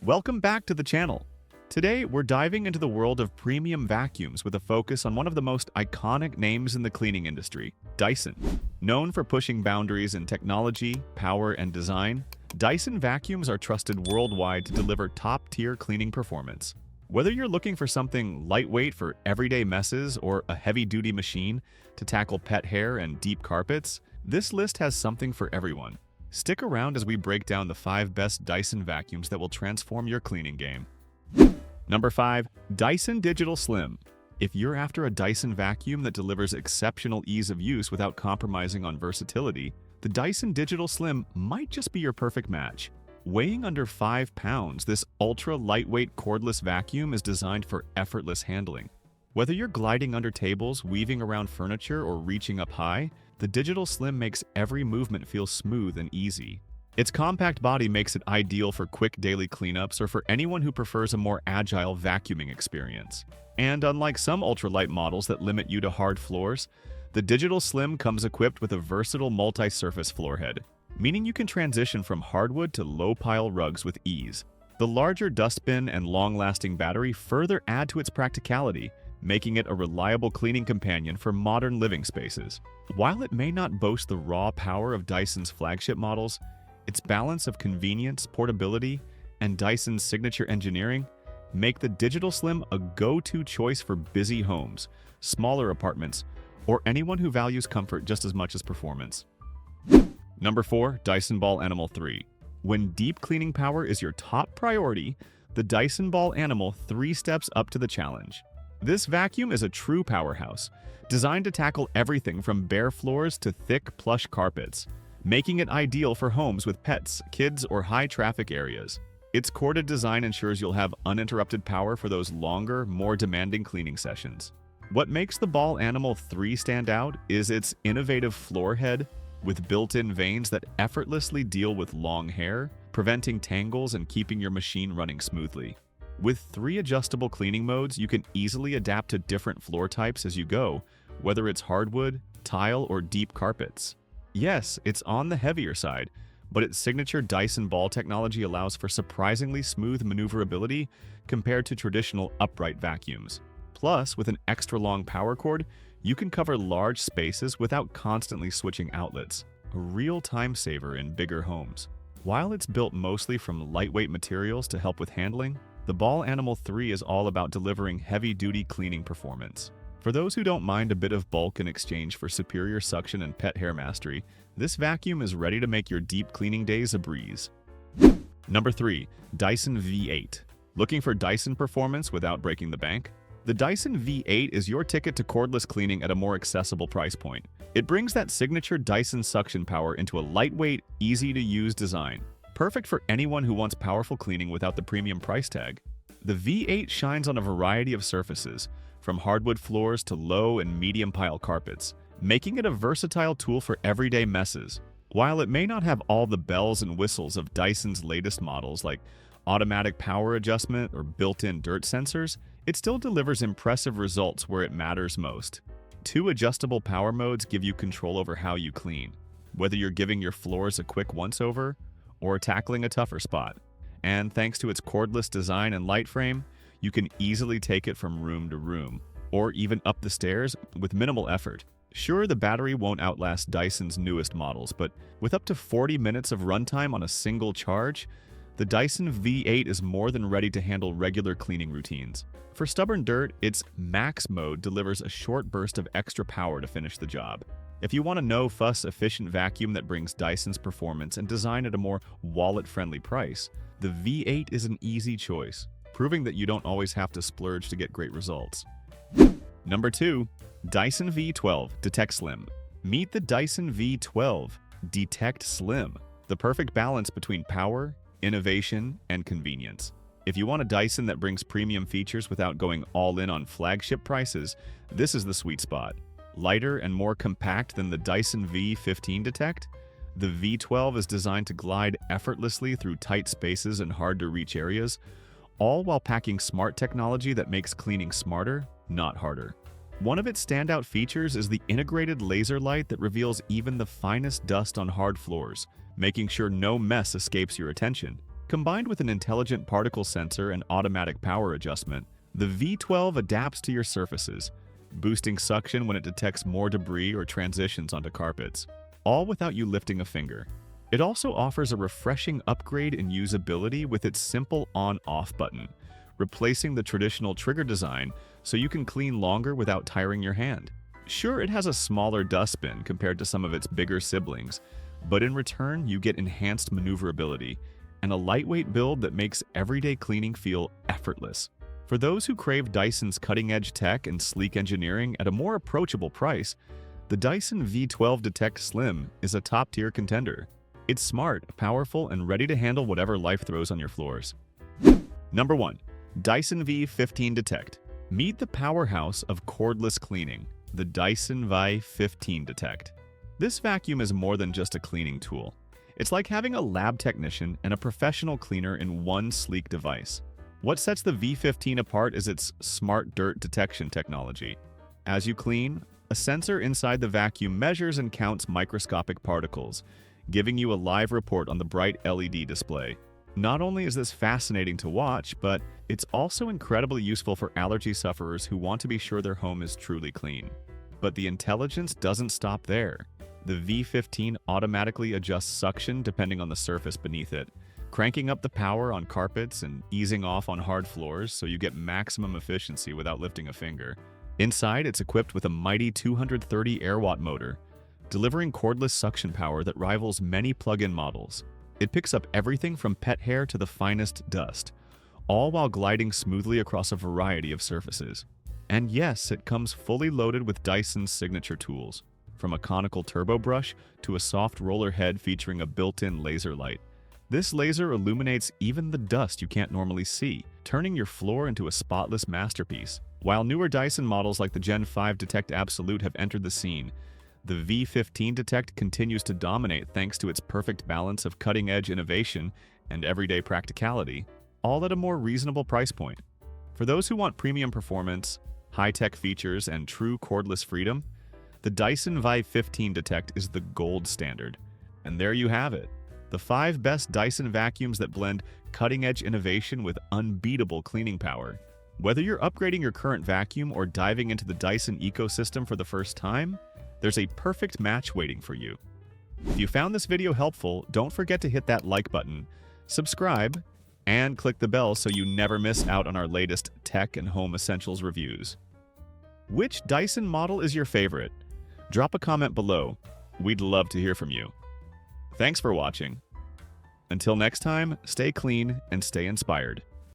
Welcome back to the channel. Today, we're diving into the world of premium vacuums with a focus on one of the most iconic names in the cleaning industry, Dyson. Known for pushing boundaries in technology, power, and design, Dyson vacuums are trusted worldwide to deliver top-tier cleaning performance. Whether you're looking for something lightweight for everyday messes or a heavy-duty machine to tackle pet hair and deep carpets, this list has something for everyone. Stick around as we break down the 5 best Dyson vacuums that will transform your cleaning game. Number 5. Dyson Digital Slim. If you're after a Dyson vacuum that delivers exceptional ease of use without compromising on versatility, the Dyson Digital Slim might just be your perfect match. Weighing under 5 pounds, this ultra-lightweight cordless vacuum is designed for effortless handling. Whether you're gliding under tables, weaving around furniture, or reaching up high, the Digital Slim makes every movement feel smooth and easy. Its compact body makes it ideal for quick daily cleanups or for anyone who prefers a more agile vacuuming experience. And unlike some ultralight models that limit you to hard floors, the Digital Slim comes equipped with a versatile multi-surface floor head, meaning you can transition from hardwood to low-pile rugs with ease. The larger dustbin and long-lasting battery further add to its practicality, making it a reliable cleaning companion for modern living spaces. While it may not boast the raw power of Dyson's flagship models, its balance of convenience, portability, and Dyson's signature engineering make the Digital Slim a go-to choice for busy homes, smaller apartments, or anyone who values comfort just as much as performance. Number 4. Dyson Ball Animal 3. When deep cleaning power is your top priority, the Dyson Ball Animal 3 steps up to the challenge. This vacuum is a true powerhouse, designed to tackle everything from bare floors to thick, plush carpets, making it ideal for homes with pets, kids, or high-traffic areas. Its corded design ensures you'll have uninterrupted power for those longer, more demanding cleaning sessions. What makes the Ball Animal 3 stand out is its innovative floor head with built-in vanes that effortlessly deal with long hair, preventing tangles and keeping your machine running smoothly. With 3 adjustable cleaning modes, you can easily adapt to different floor types as you go, whether it's hardwood, tile, or deep carpets. Yes, it's on the heavier side, but its signature Dyson Ball technology allows for surprisingly smooth maneuverability compared to traditional upright vacuums. Plus, with an extra long power cord, you can cover large spaces without constantly switching outlets, a real time saver in bigger homes. While it's built mostly from lightweight materials to help with handling, the Ball Animal 3 is all about delivering heavy-duty cleaning performance. For those who don't mind a bit of bulk in exchange for superior suction and pet hair mastery, this vacuum is ready to make your deep cleaning days a breeze. Number 3. Dyson V8. Looking for Dyson performance without breaking the bank? The Dyson V8 is your ticket to cordless cleaning at a more accessible price point. It brings that signature Dyson suction power into a lightweight, easy-to-use design, perfect for anyone who wants powerful cleaning without the premium price tag. The V8 shines on a variety of surfaces, from hardwood floors to low and medium pile carpets, making it a versatile tool for everyday messes. While it may not have all the bells and whistles of Dyson's latest models like automatic power adjustment or built-in dirt sensors, it still delivers impressive results where it matters most. 2 adjustable power modes give you control over how you clean, whether you're giving your floors a quick once-over or tackling a tougher spot. And thanks to its cordless design and light frame, you can easily take it from room to room, or even up the stairs with minimal effort. Sure, the battery won't outlast Dyson's newest models, but with up to 40 minutes of runtime on a single charge, the Dyson V8 is more than ready to handle regular cleaning routines. For stubborn dirt, its Max mode delivers a short burst of extra power to finish the job. If you want a no-fuss, efficient vacuum that brings Dyson's performance and design at a more wallet-friendly price, the V8 is an easy choice, proving that you don't always have to splurge to get great results. Number 2. Dyson V12 Detect Slim. Meet the Dyson V12 Detect Slim, the perfect balance between power, innovation, and convenience. If you want a Dyson that brings premium features without going all in on flagship prices, this is the sweet spot. Lighter and more compact than the Dyson V15 Detect, the V12 is designed to glide effortlessly through tight spaces and hard-to-reach areas, all while packing smart technology that makes cleaning smarter, not harder. One of its standout features is the integrated laser light that reveals even the finest dust on hard floors, making sure no mess escapes your attention. Combined with an intelligent particle sensor and automatic power adjustment, the V12 adapts to your surfaces, boosting suction when it detects more debris or transitions onto carpets, all without you lifting a finger. It also offers a refreshing upgrade in usability with its simple on-off button, replacing the traditional trigger design so you can clean longer without tiring your hand. Sure, it has a smaller dustbin compared to some of its bigger siblings, but in return you get enhanced maneuverability and a lightweight build that makes everyday cleaning feel effortless. For those who crave Dyson's cutting-edge tech and sleek engineering at a more approachable price, the Dyson V12 Detect Slim is a top-tier contender. It's smart, powerful, and ready to handle whatever life throws on your floors. Number 1. Dyson V15 Detect. Meet the powerhouse of cordless cleaning, the Dyson V15 Detect. This vacuum is more than just a cleaning tool. It's like having a lab technician and a professional cleaner in one sleek device. What sets the V15 apart is its smart dirt detection technology. As you clean, a sensor inside the vacuum measures and counts microscopic particles, giving you a live report on the bright LED display. Not only is this fascinating to watch, but it's also incredibly useful for allergy sufferers who want to be sure their home is truly clean. But the intelligence doesn't stop there. The V15 automatically adjusts suction depending on the surface beneath it, cranking up the power on carpets and easing off on hard floors so you get maximum efficiency without lifting a finger. Inside, it's equipped with a mighty 230 air-watt motor, delivering cordless suction power that rivals many plug-in models. It picks up everything from pet hair to the finest dust, all while gliding smoothly across a variety of surfaces. And yes, it comes fully loaded with Dyson's signature tools, from a conical turbo brush to a soft roller head featuring a built-in laser light. This laser illuminates even the dust you can't normally see, turning your floor into a spotless masterpiece. While newer Dyson models like the Gen 5 Detect Absolute have entered the scene, the V15 Detect continues to dominate thanks to its perfect balance of cutting-edge innovation and everyday practicality, all at a more reasonable price point. For those who want premium performance, high-tech features, and true cordless freedom, the Dyson V15 Detect is the gold standard. And there you have it, the 5 best Dyson vacuums that blend cutting-edge innovation with unbeatable cleaning power. Whether you're upgrading your current vacuum or diving into the Dyson ecosystem for the first time, there's a perfect match waiting for you. If you found this video helpful, don't forget to hit that like button, subscribe, and click the bell so you never miss out on our latest tech and home essentials reviews. Which Dyson model is your favorite? Drop a comment below. We'd love to hear from you. Thanks for watching. Until next time, stay clean and stay inspired.